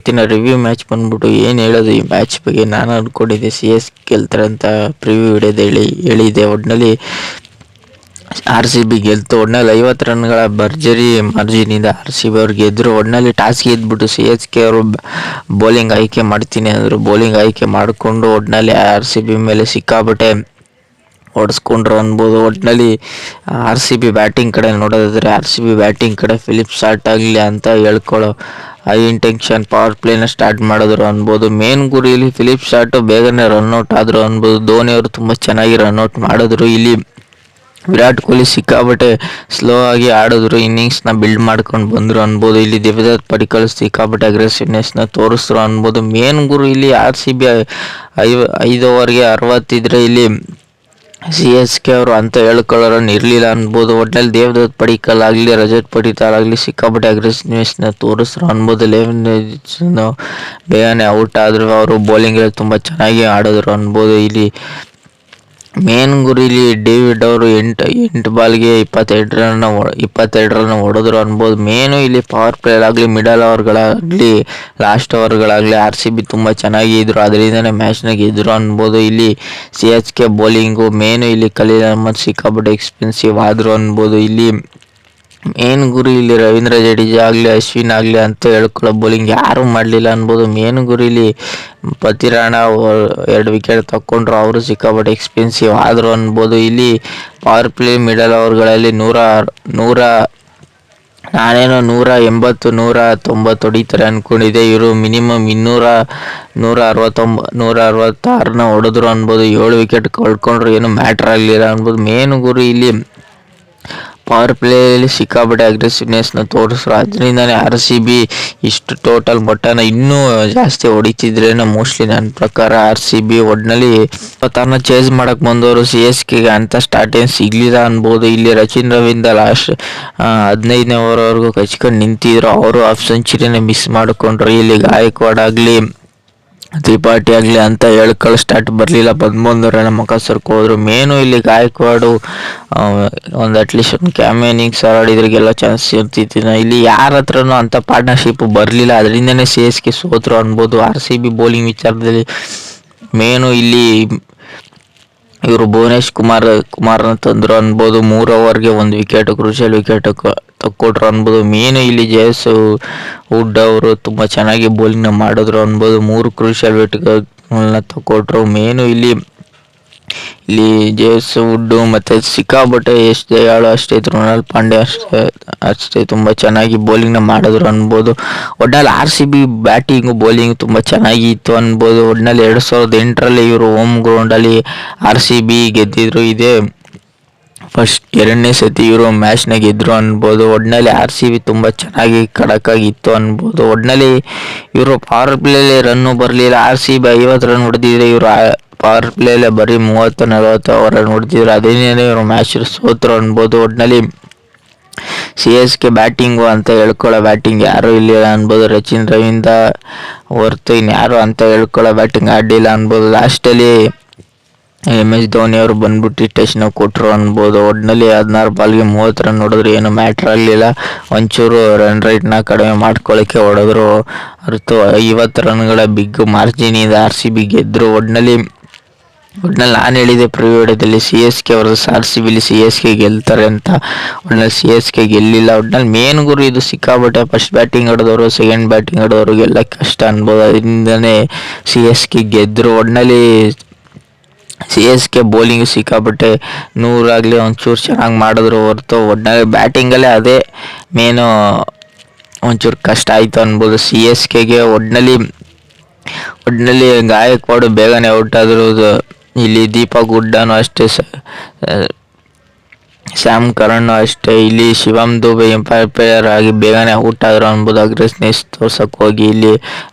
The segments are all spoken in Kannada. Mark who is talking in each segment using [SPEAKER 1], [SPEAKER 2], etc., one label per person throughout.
[SPEAKER 1] ಇವತ್ತಿನ ರಿವ್ಯೂ ಮ್ಯಾಚ್ ಬಂದ್ಬಿಟ್ಟು ಏನು ಹೇಳೋದು ಈ ಮ್ಯಾಚ್ ಬಗ್ಗೆ. ನಾನು ಅಂದ್ಕೊಂಡಿದ್ದೆ ಸಿ ಎಸ್ ಗೆಲ್ತಾರೆ ಅಂತ ಪ್ರಿವ್ಯೂ ಹಿಡಿಯೋದು ಹೇಳಿದೆ. ಒಟ್ಟಿನಲ್ಲಿ ಆರ್ ಸಿ ಬಿ ಗೆಲ್ತು. ಒಟ್ಟಿನಲ್ಲಿ 50 ರನ್ಗಳ ಭರ್ಜರಿ ಮಾರ್ಜಿನಿಂದ ಆರ್ ಸಿ ಬಿ ಅವ್ರು ಗೆದ್ದರು. ಒಟ್ಟಿನಲ್ಲಿ ಟಾಸ್ ಗೆದ್ಬಿಟ್ಟು ಸಿ ಎಸ್ ಕೆ ಅವರು ಬೌಲಿಂಗ್ ಆಯ್ಕೆ ಮಾಡ್ತೀನಿ ಅಂದರು. ಬೌಲಿಂಗ್ ಆಯ್ಕೆ ಮಾಡಿಕೊಂಡು ಒಟ್ಟಿನಲ್ಲಿ ಆರ್ ಸಿ ಬಿ ಮೇಲೆ ಸಿಕ್ಕಾಬಟ್ಟೆ ಹೊಡೆಸ್ಕೊಂಡ್ರು ಅನ್ಬೋದು. ಒಟ್ಟಿನಲ್ಲಿ ಆರ್ ಸಿ ಬಿ ಬ್ಯಾಟಿಂಗ್ ಕಡೆ ನೋಡೋದಾದರೆ ಆರ್ ಸಿ ಬಿ ಬ್ಯಾಟಿಂಗ್ ಕಡೆ ಫಿಲಿಪ್ ಸ್ಟಾರ್ಟ್ ಆಗಲಿ ಅಂತ ಹೇಳ್ಕೊಳ್ಳೋ ಹೈ ಇಂಟೆನ್ಷನ್ ಪವರ್ ಪ್ಲೇನ ಸ್ಟಾರ್ಟ್ ಮಾಡಿದ್ರು ಅನ್ಬೋದು. ಮೇನ್ ಗುರಿಯಲ್ಲಿ ಫಿಲಿಪ್ ಸ್ಟಾರ್ಟು ಬೇಗನೆ ರನ್ಔಟ್ ಆದರು ಅನ್ಬೋದು. ಧೋನಿ ಅವರು ತುಂಬ ಚೆನ್ನಾಗಿ ರನ್ಔಟ್ ಮಾಡಿದ್ರು. ಇಲ್ಲಿ ವಿರಾಟ್ ಕೊಹ್ಲಿ ಸಿಕ್ಕಾಬಟ್ಟೆ ಸ್ಲೋ ಆಗಿ ಆಡಿದ್ರು, ಇನ್ನಿಂಗ್ಸ್ನ ಬಿಲ್ಡ್ ಮಾಡ್ಕೊಂಡು ಬಂದರು ಅನ್ಬೋದು. ಇಲ್ಲಿ ದೇವದತ್ ಪಡಿಕ್ಕಲ್ ಸಿಕ್ಕಾಬಟ್ಟೆ ಅಗ್ರೆಸಿವ್ನೆಸ್ನ ತೋರಿಸಿದ್ರು ಅನ್ಬೋದು. ಮೇನ್ ಗುರು ಇಲ್ಲಿ ಆರ್ ಸಿ ಬಿ 5 ಓವರ್ಗೆ 60 ಇದ್ರೆ ಇಲ್ಲಿ ಸಿ ಎಸ್ ಕೆ ಅವರು ಅಂತ ಹೇಳ್ಕೊಳ್ಳೋರನ್ನು ಇರಲಿಲ್ಲ ಅನ್ಬೋದು. ಒಟ್ಟಿನಲ್ಲಿ ದೇವದತ್ ಪಡಿಕ್ಕಲ್ ಆಗಲಿ ರಜತ್ ಪಡಿತಾಲ್ ಆಗಲಿ ಸಿಕ್ಕಾಪಟ್ಟೆ ಅಗ್ರೆಸಿವ್ನೆಸ್ನ ತೋರಿಸ್ರು ಅನ್ಬೋದು. 11 ಬೇಗನೆ ಔಟ್ ಆದರು. ಅವರು ಬೌಲಿಂಗಲ್ಲಿ ತುಂಬ ಚೆನ್ನಾಗಿ ಆಡಿದ್ರು ಅನ್ಬೋದು. ಇಲ್ಲಿ ಮೇನ್ ಗುರಿಲಿ ಡೇವಿಡ್ ಅವರು 8 ಬಾಲ್ಗೆ 22 ರನ್ ಹೊಡೆದ್ರು ಅನ್ಬೋದು. ಮೇನು ಇಲ್ಲಿ ಪವರ್ ಪ್ಲೇಲಾಗಲಿ ಮಿಡಲ್ ಓವರ್ಗಳಾಗಲಿ ಲಾಸ್ಟ್ ಓವರ್ಗಳಾಗಲಿ ಆರ್ ಸಿ ಬಿ ತುಂಬ ಚೆನ್ನಾಗಿ ಇದ್ರು, ಅದರಿಂದನೇ ಮ್ಯಾಚ್ನ ಗೆದ್ದರು ಅನ್ಬೋದು. ಇಲ್ಲಿ C H K bowling main ಇಲ್ಲಿ ಖಲೀಲ್ ಅಹ್ಮದ್ ಸಿಕ್ಕಾಪಟ್ಟೆ ಎಕ್ಸ್ಪೆನ್ಸಿವ್ ಆದರು ಅನ್ಬೋದು. ಇಲ್ಲಿ ಮೇನ್ ಗುರಿ ಇಲ್ಲಿ ರವೀಂದ್ರ ಜಡೇಜಾ ಆಗಲಿ ಅಶ್ವಿನ್ ಆಗಲಿ ಅಂತ ಹೇಳ್ಕೊಳ್ಳೋ ಬೌಲಿಂಗ್ ಯಾರೂ ಮಾಡಲಿಲ್ಲ ಅನ್ಬೋದು. ಮೇನ್ ಗುರಿಲಿ ಪತಿರಾಣ 2 ವಿಕೆಟ್ ತಗೊಂಡ್ರು, ಅವರು ಸಿಕ್ಕಾಪಟ್ಟೆ ಎಕ್ಸ್ಪೆನ್ಸಿವ್ ಆದರು ಅನ್ಬೋದು. ಇಲ್ಲಿ ಪವರ್ ಪ್ಲೇ ಮಿಡಲ್ ಓವರ್ಗಳಲ್ಲಿ ನಾನೇನೋ 180 190 ಹೊಡಿತಾರೆ ಅಂದ್ಕೊಂಡಿದ್ದೆ. ಇವರು ಮಿನಿಮಮ್ 166 ಹೊಡೆದ್ರು ಅನ್ಬೋದು. 7 ವಿಕೆಟ್ ಕಳ್ಕೊಂಡ್ರು, ಏನು ಮ್ಯಾಟ್ರ್ ಆಗಲಿಲ್ಲ ಅನ್ಬೋದು. ಮೇನ್ ಗುರಿ ಇಲ್ಲಿ ಪವರ್ ಪ್ಲೇಯಲ್ಲಿ ಸಿಕ್ಕಾಪಟ್ಟೆ ಅಗ್ರೆಸಿವ್ನೆಸ್ನ ತೋರಿಸ್ರು, ಅದರಿಂದನೇ ಆರ್ ಸಿ ಬಿ ಇಷ್ಟು ಟೋಟಲ್ ಮೊಟ್ಟನ ಇನ್ನೂ ಜಾಸ್ತಿ ಹೊಡಿತಿದ್ರೇನೋ ಮೋಸ್ಟ್ಲಿ ನನ್ನ ಪ್ರಕಾರ. ಆರ್ ಸಿ ಬಿ ಒಟ್ಟಿನಲ್ಲಿ ತನ್ನ ಚೇಸ್ ಮಾಡೋಕ್ಕೆ ಬಂದವರು ಸಿ ಎಸ್ ಕೆಗೆ ಅಂಥ ಸ್ಟಾರ್ಟ್ ಏನು ಸಿಗಲಿಲ್ಲ ಅನ್ಬೋದು. ಇಲ್ಲಿ ರಚಿನ್ ರವೀಂದ್ರ ಲಾಸ್ಟ್ 15ನೇ ಓವರ್ವರೆಗೂ ಕಚ್ಕೊಂಡು ನಿಂತಿದ್ರು, ಅವರು ಹಾಫ್ ಸೆಂಚುರಿನೇ ಮಿಸ್ ಮಾಡಿಕೊಂಡ್ರು. ಇಲ್ಲಿ ಗಾಯಕ್ವಾಡ್ ಆಗಲಿ ತ್ರಿಪಾಠಿ ಆಗಲಿ ಅಂತ ಹೇಳ್ಕೊಳ್ಳೋ ಸ್ಟಾರ್ಟ್ ಬರಲಿಲ್ಲ, ಬಂದರ ಮುಖ ಸರ್ಕೋದ್ರು. ಮೇನು ಇಲ್ಲಿ ಗಾಯಕ್ವಾಡು ಒಂದು ಅಟ್ಲೀಸ್ಟ್ ಒಂದು ಕ್ಯಾಮ್ ಇನ್ನಿಂಗ್ಸ್ ಆಡಿದ್ರಿಗೆಲ್ಲ ಚಾನ್ಸ್ ಇರ್ತಿತ್ತು. ಇಲ್ಲಿ ಯಾರ ಹತ್ರನೂ ಅಂಥ ಪಾರ್ಟ್ನರ್ಶಿಪ್ ಬರಲಿಲ್ಲ, ಅದರಿಂದನೇ ಸಿ ಎಸ್ ಕೆ ಸೋತರು ಅನ್ಬೋದು. ಆರ್ ಸಿ ಬಿ ಬೌಲಿಂಗ್ ವಿಚಾರದಲ್ಲಿ ಮೇನು ಇಲ್ಲಿ ಇವರು ಭುವನೇಶ್ ಕುಮಾರ್ನ ತಂದರು ಅನ್ಬೋದು. 3 ಓವರ್ಗೆ 1 ವಿಕೆಟ್ ಕ್ರೂಷಿಯಲ್ ವಿಕೆಟ್ ತಕ್ಕೊಟ್ರು ಅನ್ಬೋದು. ಮೇನು ಇಲ್ಲಿ ಜೇಸ್ ವುಡ್ ಅವರು ತುಂಬ ಚೆನ್ನಾಗಿ ಬೌಲಿಂಗ್ನ ಮಾಡಿದ್ರು ಅನ್ಬೋದು. 3 ಕ್ರೂಷಿಯಲ್ ವಿಕೆಟ್ಗಳನ್ನ ತಕ್ಕೊಟ್ರು. ಮೇನು ಇಲ್ಲಿ ಜೇಸ್ ವುಡ್ಡು ಮತ್ತು ಸಿಕ್ಕಾಬಟ್ಟೆ ಎಸ್ ದಯಾಳು ಅಷ್ಟೇ, ಕೃಣಾಲ್ ಪಾಂಡ್ಯ ಅಷ್ಟೇ ತುಂಬ ಚೆನ್ನಾಗಿ ಬೌಲಿಂಗ್ನ ಮಾಡಿದ್ರು ಅನ್ಬೋದು. ಒಟ್ನಲ್ಲಿ R C B batting bowling ತುಂಬ ಚೆನ್ನಾಗಿ ಇತ್ತು ಅನ್ಬೋದು. ಒಟ್ನಲ್ಲಿ 2008ರಲ್ಲಿ ಇವರು ಹೋಮ್ ಗ್ರೌಂಡಲ್ಲಿ ಆರ್ ಸಿ ಬಿ ಗೆದ್ದಿದ್ರು. ಇದೇ ಫಸ್ಟ್ 2ನೇ ಸತಿ ಇವರು ಮ್ಯಾಚ್ನ ಗೆದ್ದರು ಅನ್ಬೋದು. ಒಟ್ಟಿನಲ್ಲಿ ಆರ್ ಸಿ ಬಿ ತುಂಬ ಚೆನ್ನಾಗಿ ಖಡಕ್ಕಾಗಿತ್ತು ಅನ್ಬೋದು. ಒಟ್ಟಿನಲ್ಲಿ ಇವರು ಪವರ್ ಪ್ಲೇಲಿ ರನ್ನು ಬರಲಿಲ್ಲ. ಆರ್ ಸಿ ಬಿ 50 ರನ್ ಹೊಡೆದಿದ್ರೆ ಇವರು ಪವರ್ ಪ್ಲೇಲೇ ಬರೀ 30-40 ರನ್ ಹೊಡೆದಿದ್ರು, ಅದೇನೇ ಇವರು ಮ್ಯಾಚ್ ಸೋತರು ಅನ್ಬೋದು. ಒಟ್ಟಿನಲ್ಲಿ ಸಿ ಎಸ್ ಕೆ ಬ್ಯಾಟಿಂಗು ಅಂತ ಹೇಳ್ಕೊಳ್ಳೋ ಬ್ಯಾಟಿಂಗ್ ಯಾರೂ ಇರಲಿಲ್ಲ ಅನ್ಬೋದು. ರಚಿನ್ ರವೀಂದ್ರ ಹೊರತು ಇನ್ಯಾರು ಅಂತ ಹೇಳ್ಕೊಳ್ಳೋ ಬ್ಯಾಟಿಂಗ್ ಆಡಲಿಲ್ಲ ಅನ್ಬೋದು. ಲಾಸ್ಟಲ್ಲಿ MS ಧೋನಿ ಅವರು ಬಂದ್ಬಿಟ್ಟು ಟೆಸ್ಟ್ನ ಕೊಟ್ಟರು ಅನ್ಬೋದು. ಒಟ್ಟಿನಲ್ಲಿ 16 ಬಾಲ್ಗೆ 30 ರನ್ ಹೊಡೆದ್ರು, ಏನು ಮ್ಯಾಟ್ರ್ ಆಗಲಿಲ್ಲ. ಒಂಚೂರು ರನ್ ರೇಟ್ನ ಕಡಿಮೆ ಮಾಡ್ಕೊಳ್ಳೋಕ್ಕೆ ಹೊಡೆದ್ರು ಹೊರತು 50 ರನ್ಗಳ ಬಿಗ್ ಮಾರ್ಜಿನಿಂದ ಆರ್ ಸಿ ಬಿ ಗೆದ್ದರು. ಒಟ್ಟಿನಲ್ಲಿ ನಾನು ಹೇಳಿದೆ ಪ್ರಿವಿಡಿಯೋದಲ್ಲಿ C S K versus R C ಬಿಲಿ ಸಿ ಎಸ್ ಕೆ ಗೆಲ್ತಾರೆ ಅಂತ. ಒಟ್ಟಿನಲ್ಲಿ ಸಿ ಎಸ್ ಕೆ ಗೆಲ್ಲಿಲ್ಲ. ಒಟ್ಟಿನಲ್ಲಿ ಮೇನ್ ಗುರು ಇದು ಸಿಕ್ಕಾಬಟ್ಟೆ ಫಸ್ಟ್ ಬ್ಯಾಟಿಂಗ್ ಆಡಿದವರು ಸೆಕೆಂಡ್ ಬ್ಯಾಟಿಂಗ್ ಆಡೋರಿಗೆಲ್ಲ ಕಷ್ಟ ಅನ್ಬೋದು, ಅದರಿಂದನೇ ಸಿ ಎಸ್ ಕೆ ಗೆದ್ದರು. ಒಟ್ಟಿನಲ್ಲಿ ಸಿ ಎಸ್ ಕೆ ಬೌಲಿಂಗ್ ಸಿಕ್ಕಾಬಟ್ಟೆ 100 ಆಗಲಿ ಒಂಚೂರು ಚೆನ್ನಾಗಿ ಮಾಡಿದ್ರು ಹೊರತು ಒಟ್ಟಿನಲ್ಲಿ ಬ್ಯಾಟಿಂಗಲ್ಲೇ ಅದೇ ಮೇನು ಒಂಚೂರು ಕಷ್ಟ ಆಯಿತು ಅನ್ಬೋದು ಸಿ ಎಸ್ ಕೆಗೆ. ಒಟ್ಟಿನಲ್ಲಿ ಗಾಯಕ್ವಾಡು ಬೇಗನೆ ಔಟ್ ಆದರು. ಇಲ್ಲಿ ದೀಪಕ್ ಹುಡ್ಡಾನು ಅಷ್ಟೇ, ಸ್ಯಾಮ್ ಕರಣ್ಣು ಅಷ್ಟೇ. ಇಲ್ಲಿ ಶಿವಮ್ ದುಬೆ ಎಂಪೈರ್ ಪ್ಲೇಯರ್ ಆಗಿ ಬೇಗನೆ ಔಟ್ ಆದರು ಅನ್ಬೋದು, ಅಗ್ರೆಸ್ನೆಸ್ ತೋರ್ಸಕ್ಕೆ ಹೋಗಿ. ಇಲ್ಲಿ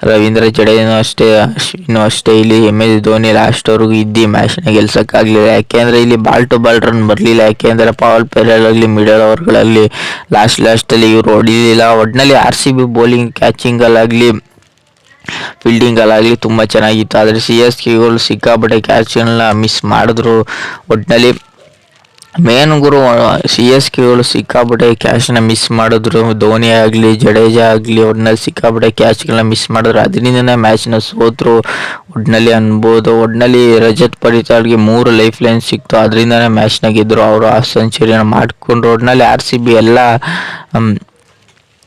[SPEAKER 1] ರವೀಂದ್ರ ಜಡೇಜಾನು ಅಷ್ಟೇ, ಅಶ್ವಿನು ಅಷ್ಟೇ. ಇಲ್ಲಿ MS ಧೋನಿ ಲಾಸ್ಟ್ವರೆಗೂ ಇದ್ದು ಮ್ಯಾಚ್ನ ಗೆಲ್ಸೋಕ್ಕಾಗಲಿಲ್ಲ, ಯಾಕೆಂದರೆ ಇಲ್ಲಿ ಬಾಲ್ ಟು ಬಾಲ್ ರನ್ ಬರಲಿಲ್ಲ. ಯಾಕೆಂದರೆ ಪವರ್ ಪ್ಲೇಯರಾಗಲಿ ಮಿಡಲ್ ಓವರ್ಗಳಲ್ಲಿ ಲಾಸ್ಟಲ್ಲಿ ಇವರು ಹೊಡಿಲಿಲ್ಲ. ಒಟ್ಟಿನಲ್ಲಿ ಆರ್ ಸಿ ಬಿ ಬೌಲಿಂಗ್ ಕ್ಯಾಚಿಂಗಲ್ಲಾಗಲಿ ಫೀಲ್ಡಿಂಗಲ್ಲಾಗಲಿ ತುಂಬ ಚೆನ್ನಾಗಿತ್ತು. ಆದರೆ ಸಿ ಎಸ್ ಕೆಗಳು ಸಿಕ್ಕಾಪಟ್ಟೆ ಕ್ಯಾಚ್ಗಳನ್ನ ಮಿಸ್ ಮಾಡಿದ್ರು. ಒಟ್ಟಿನಲ್ಲಿ ಮೇನ್ ಗುರು ಸಿ ಎಸ್ ಕೆಗಳು ಸಿಕ್ಕಾಪಟ್ಟೆ ಕ್ಯಾಚ್ನ ಮಿಸ್ ಮಾಡಿದ್ರು. ಧೋನಿ ಆಗಲಿ ಜಡೇಜಾ ಆಗಲಿ ಒಟ್ನಲ್ಲಿ ಸಿಕ್ಕಾಪಟ್ಟೆ ಕ್ಯಾಚ್ಗಳನ್ನ ಮಿಸ್ ಮಾಡಿದ್ರು. ಅದರಿಂದನೇ ಮ್ಯಾಚ್ನ ಸೋತರು ಒಟ್ನಲ್ಲಿ ಅನ್ಬೋದು. ಒಟ್ನಲ್ಲಿ ರಜತ್ ಪಡಿತಾಳ್ಗೆ 3 ಲೈಫ್ ಲೈನ್ ಸಿಕ್ತು, ಅದರಿಂದನೇ ಮ್ಯಾಚ್ನ ಗೆದ್ದರು. ಅವರು ಆ ಸೆಂಚುರಿನ ಮಾಡಿಕೊಂಡ್ರು. ಒಟ್ನಲ್ಲಿ RCB ಎಲ್ಲ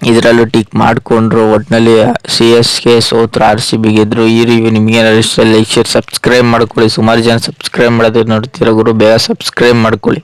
[SPEAKER 1] ಇದರಲ್ಲೂ ಟಿಕ್ ಮಾಡಿಕೊಂಡ್ರು. ಒಟ್ಟಿನಲ್ಲಿ CSK ಸೋತರು, RCB ಗೆದ್ರು. ಈ ರಿವ್ಯೂ ನಿಮಗೆ ಇಷ್ಟ ಲೈಕ್ ಶೇರ್ ಸಬ್ಸ್ಕ್ರೈಬ್ ಮಾಡ್ಕೊಳ್ಳಿ. ಸುಮಾರು ಜನ ಸಬ್ಸ್ಕ್ರೈಬ್ ಮಾಡೋದು ನೋಡ್ತೀರ ಗುರು, ಬೇಗ ಸಬ್ಸ್ಕ್ರೈಬ್ ಮಾಡ್ಕೊಳ್ಳಿ.